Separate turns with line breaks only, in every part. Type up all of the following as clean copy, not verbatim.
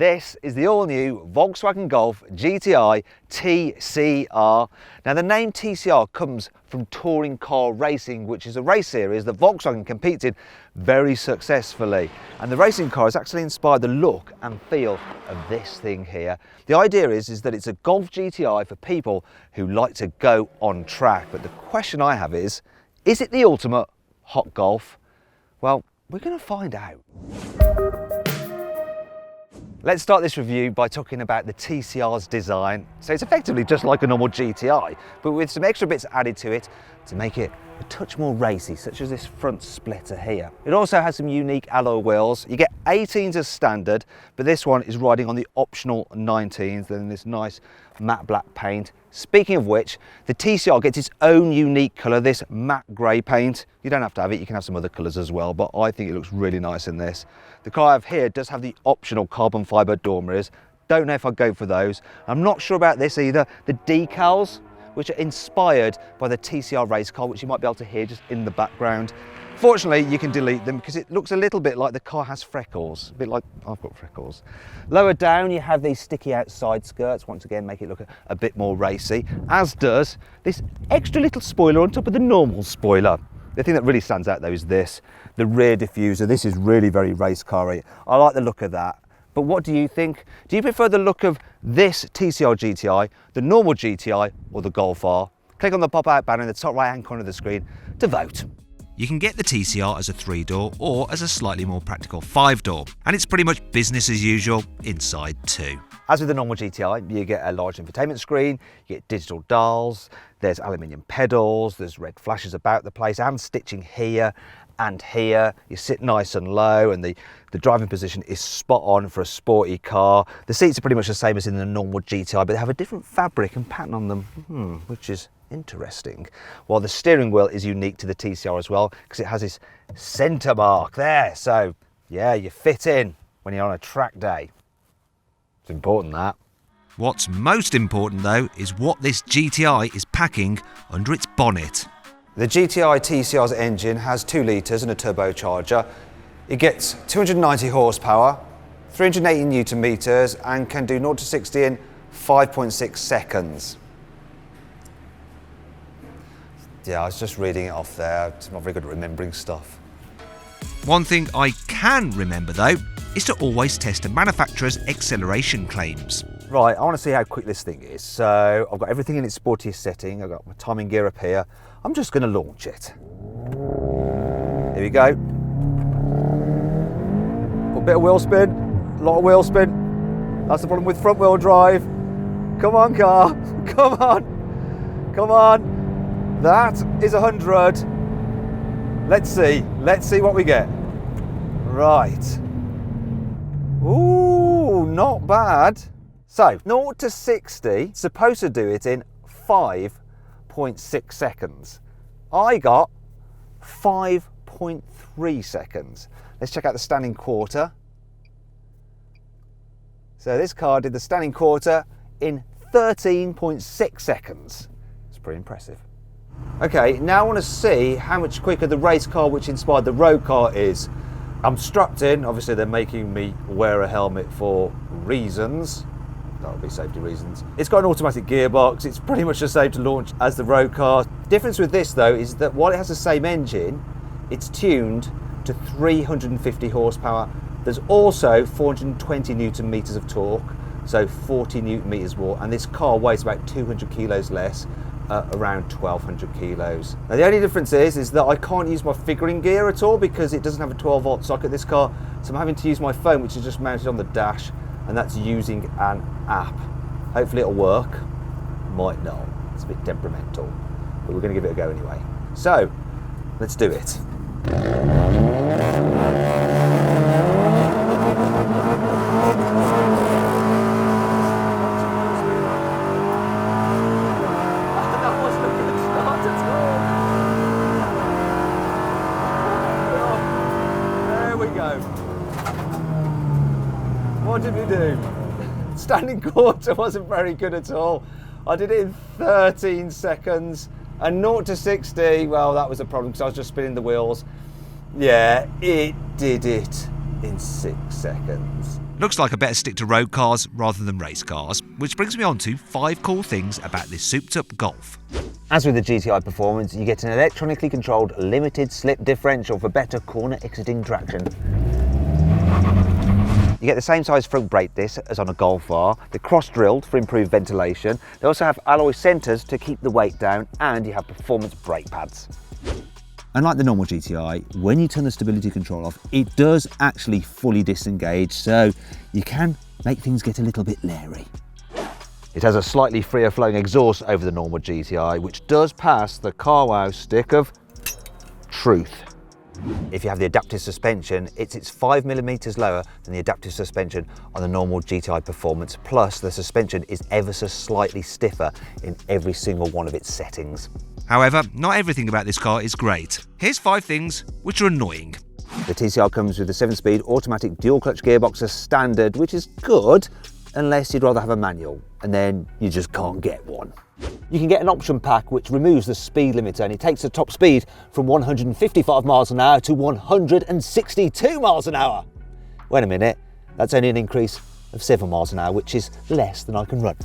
This is the all-new Volkswagen Golf GTI TCR. Now the name TCR comes from touring car racing, which is a race series that Volkswagen competes in very successfully. And the racing car has actually inspired the look and feel of this thing here. The idea is that it's a Golf GTI for people who like to go on track. But the question I have is it the ultimate hot golf? Well, we're going to find out. Let's start this review by talking about the TCR's design. So it's effectively just like a normal GTI, but with some extra bits added to it to make it a touch more racy, such as this front splitter here. It also has some unique alloy wheels. You get 18s as standard, but this one is riding on the optional 19s, then this nice matte black paint. Speaking of which, the TCR gets its own unique colour, this matte grey paint. You don't have to have it, you can have some other colours as well, but I think it looks really nice in this. The car I have here does have the optional carbon fibre door mirrors. Don't know if I'd go for those. I'm not sure about this either. The decals, which are inspired by the TCR race car, which you might be able to hear just in the background. Fortunately, you can delete them because it looks a little bit like the car has freckles, a bit like I've got freckles. Lower down, you have these sticky out side skirts, once again make it look a bit more racy, as does this extra little spoiler on top of the normal spoiler. The thing that really stands out though is this, the rear diffuser. This is really very race car-y. I like the look of that. But what do you think? Do you prefer the look of this TCR GTI, the normal GTI, or the Golf R? Click on the pop-out banner in the top right-hand corner of the screen to vote.
You can get the TCR as a 3-door or as a slightly more practical 5-door, and it's pretty much business as usual inside too.
As with the normal GTI, you get a large infotainment screen, you get digital dials, there's aluminium pedals, there's red flashes about the place, and stitching here and here. You sit nice and low, and the driving position is spot on for a sporty car. The seats are pretty much the same as in the normal GTI, but they have a different fabric and pattern on them, which is interesting. While the steering wheel is unique to the TCR as well, because it has this centre mark there. So yeah, you fit in when you're on a track day. It's important, that.
What's most important though is what this GTI is packing under its bonnet.
The GTI TCR's engine has 2 litres and a turbocharger. It gets 290 horsepower, 380 newton meters, and can do 0 to 60 in 5.6 seconds. Yeah, I was just reading it off there. I'm not very good at remembering stuff.
One thing I can remember though is to always test a manufacturer's acceleration claims.
Right, I want to see how quick this thing is. So I've got everything in its sportiest setting. I've got my timing gear up here. I'm just going to launch it. Here we go. A bit of wheel spin, a lot of wheel spin. That's the problem with front wheel drive. Come on, car, come on, come on. That is 100. Let's see what we get. Right. Ooh, not bad. So 0 to 60, supposed to do it in 5.6 seconds. I got 5.3 seconds. Let's check out the standing quarter. So this car did the standing quarter in 13.6 seconds. It's pretty impressive. Okay, now I want to see how much quicker the race car which inspired the road car is. I'm strapped in, obviously they're making me wear a helmet for reasons. That would be safety reasons. It's got an automatic gearbox. It's pretty much the same to launch as the road car. Difference with this though is that while it has the same engine, it's tuned to 350 horsepower. There's also 420 newton meters of torque, so 40 newton meters more, and this car weighs about 200 kilos less, around 1200 kilos. Now the only difference is that I can't use my figuring gear at all because it doesn't have a 12 volt socket, this car, so I'm having to use my phone, which is just mounted on the dash, and that's using an app. Hopefully it'll work. Might not. It's a bit temperamental, but we're going to give it a go anyway. So let's do it. That wasn't a good start at all. There we go. What did we do? Standing quarter wasn't very good at all. I did it in 13 seconds, and 0 to 60, well, that was a problem because I was just spinning the wheels. Yeah, it did it in 6 seconds.
Looks like I better stick to road cars rather than race cars, which brings me on to 5 cool things about this souped-up Golf.
As with the GTI Performance, you get an electronically controlled limited slip differential for better corner exiting traction. You get the same size front brake disc as on a Golf R. They're cross-drilled for improved ventilation. They also have alloy centres to keep the weight down, and you have performance brake pads. Unlike the normal GTI, when you turn the stability control off, it does actually fully disengage, so you can make things get a little bit leery. It has a slightly freer flowing exhaust over the normal GTI, which does pass the carwow stick of truth. If you have the adaptive suspension, it's 5mm lower than the adaptive suspension on the normal GTI Performance, plus the suspension is ever so slightly stiffer in every single one of its settings.
However, not everything about this car is great. Here's 5 things which are annoying.
The TCR comes with a 7-speed automatic dual-clutch gearbox as standard, which is good, unless you'd rather have a manual, and then you just can't get one. You can get an option pack which removes the speed limiter, and it takes the top speed from 155 miles an hour to 162 miles an hour. Wait a minute, that's only an increase of 7 miles an hour, which is less than I can run.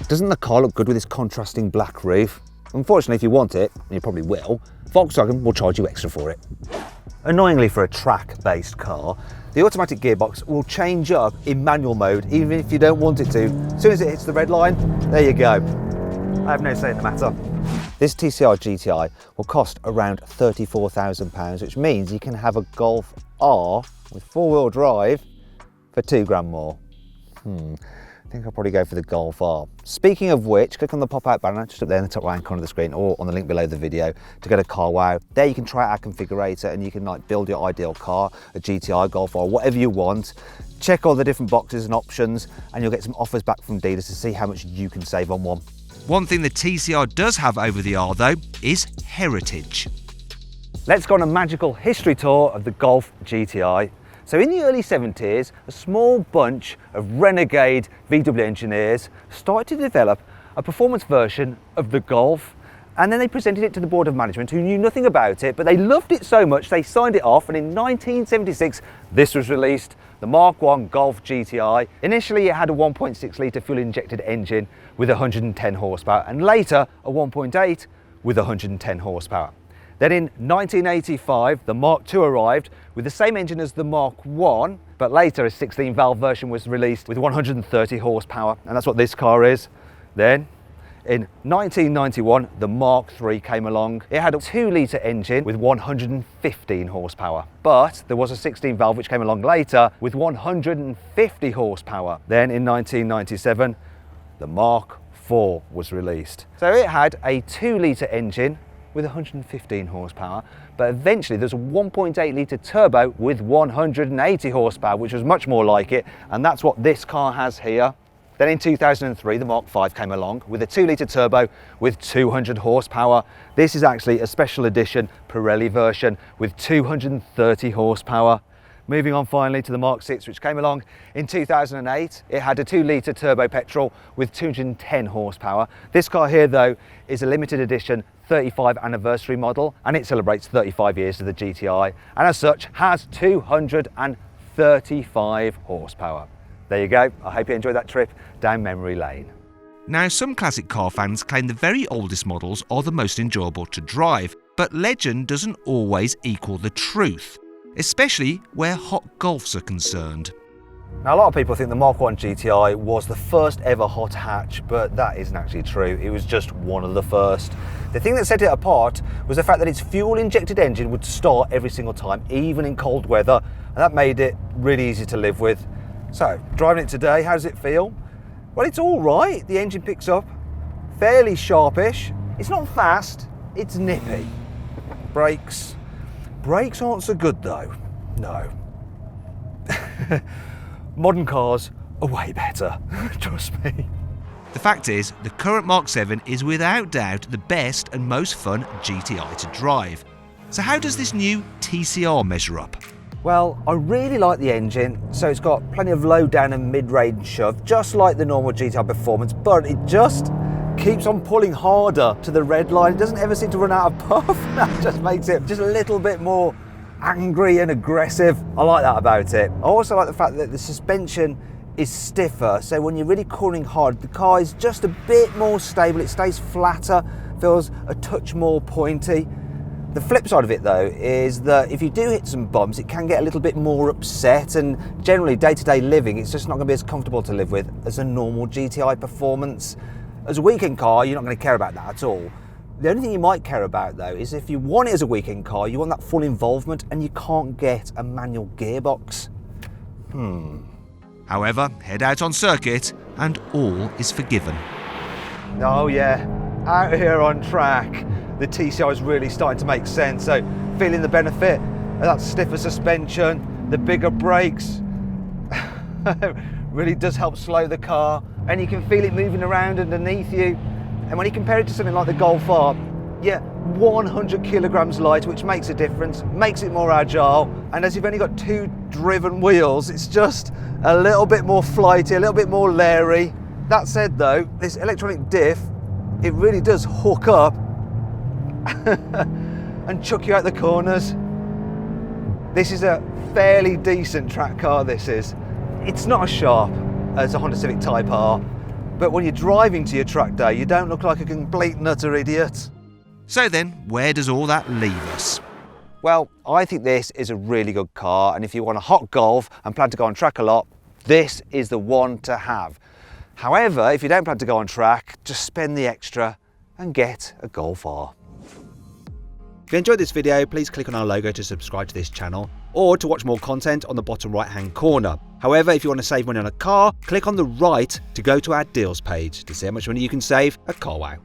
Doesn't the car look good with this contrasting black roof? Unfortunately, if you want it, and you probably will, Volkswagen will charge you extra for it. Annoyingly for a track-based car, the automatic gearbox will change up in manual mode even if you don't want it to. As soon as it hits the red line, there you go. I have no say in the matter. This TCR GTI will cost around £34,000, which means you can have a Golf R with 4-wheel drive for £2 more. I think I'll probably go for the Golf R. Speaking of which, click on the pop-out banner just up there in the top right-hand corner of the screen, or on the link below the video to go to carwow. There you can try out our configurator and you can build your ideal car, a GTI, Golf R, whatever you want. Check all the different boxes and options, and you'll get some offers back from dealers to see how much you can save on one.
One thing the TCR does have over the R though is heritage.
Let's go on a magical history tour of the Golf GTI. So in the early 70s, a small bunch of renegade VW engineers started to develop a performance version of the Golf, and then they presented it to the board of management, who knew nothing about it, but they loved it so much they signed it off, and in 1976 this was released, the Mark I Golf GTI. Initially it had a 1.6 litre fuel injected engine with 110 horsepower, and later a 1.8 with 110 horsepower. Then in 1985, the Mark II arrived with the same engine as the Mark I, but later a 16-valve version was released with 130 horsepower, and that's what this car is. Then, in 1991, the Mark III came along. It had a 2-litre engine with 115 horsepower, but there was a 16-valve which came along later with 150 horsepower. Then in 1997, the Mark IV was released. So it had a 2-litre engine with 115 horsepower, but eventually there's a 1.8 litre turbo with 180 horsepower, which was much more like it, and that's what this car has here. Then in 2003, the Mark V came along with a 2 litre turbo with 200 horsepower. This is actually a special edition Pirelli version with 230 horsepower. Moving on finally to the Mark VI, which came along in 2008. It had a 2 litre turbo petrol with 210 horsepower. This car here though is a limited edition 35 anniversary model, and it celebrates 35 years of the GTI, and as such has 235 horsepower. There you go. I hope you enjoyed that trip down memory lane.
Now, some classic car fans claim the very oldest models are the most enjoyable to drive, but legend doesn't always equal the truth, especially where hot Golfs are concerned.
Now, a lot of people think the Mark I GTI was the first ever hot hatch, but that isn't actually true. It was just one of the first. The thing that set it apart was the fact that its fuel-injected engine would start every single time, even in cold weather, and that made it really easy to live with. So, driving it today, how does it feel? Well, it's all right. The engine picks up fairly sharpish. It's not fast, it's nippy. Brakes aren't so good though, no. Modern cars are way better, trust me.
The fact is, the current Mark VII is without doubt the best and most fun GTI to drive. So how does this new TCR measure up?
Well, I really like the engine, so it's got plenty of low down and mid-range shove, just like the normal GTI Performance, but it just keeps on pulling harder to the red line. It doesn't ever seem to run out of puff. That just makes it just a little bit more angry and aggressive. I like that about it. I also like the fact that the suspension is stiffer, so when you're really cornering hard, the car is just a bit more stable. It stays flatter, feels a touch more pointy. The flip side of it though is that if you do hit some bumps, it can get a little bit more upset, and generally day-to-day living, it's just not going to be as comfortable to live with as a normal GTI performance. As a weekend car, you're not going to care about that at all. The only thing you might care about though is if you want it as a weekend car, you want that full involvement, and you can't get a manual gearbox.
However, head out on circuit and all is forgiven.
Oh yeah, out here on track, the TCR is really starting to make sense. So feeling the benefit of that stiffer suspension, the bigger brakes, really does help slow the car, and you can feel it moving around underneath you. And when you compare it to something like the Golf R, yeah, 100 kilograms lighter, which makes a difference, makes it more agile. And as you've only got 2 driven wheels, it's just a little bit more flighty, a little bit more leery. That said though, this electronic diff, it really does hook up and chuck you out the corners. This is a fairly decent track car, this is. It's not as sharp as a Honda Civic Type R, but when you're driving to your track day, you don't look like a complete nutter idiot.
So then, where does all that leave us?
Well, I think this is a really good car, and if you want a hot Golf and plan to go on track a lot, this is the one to have. However, if you don't plan to go on track, just spend the extra and get a Golf R. If you enjoyed this video, please click on our logo to subscribe to this channel, or to watch more content on the bottom right hand corner. However, if you want to save money on a car, click on the right to go to our deals page to see how much money you can save at CarWow.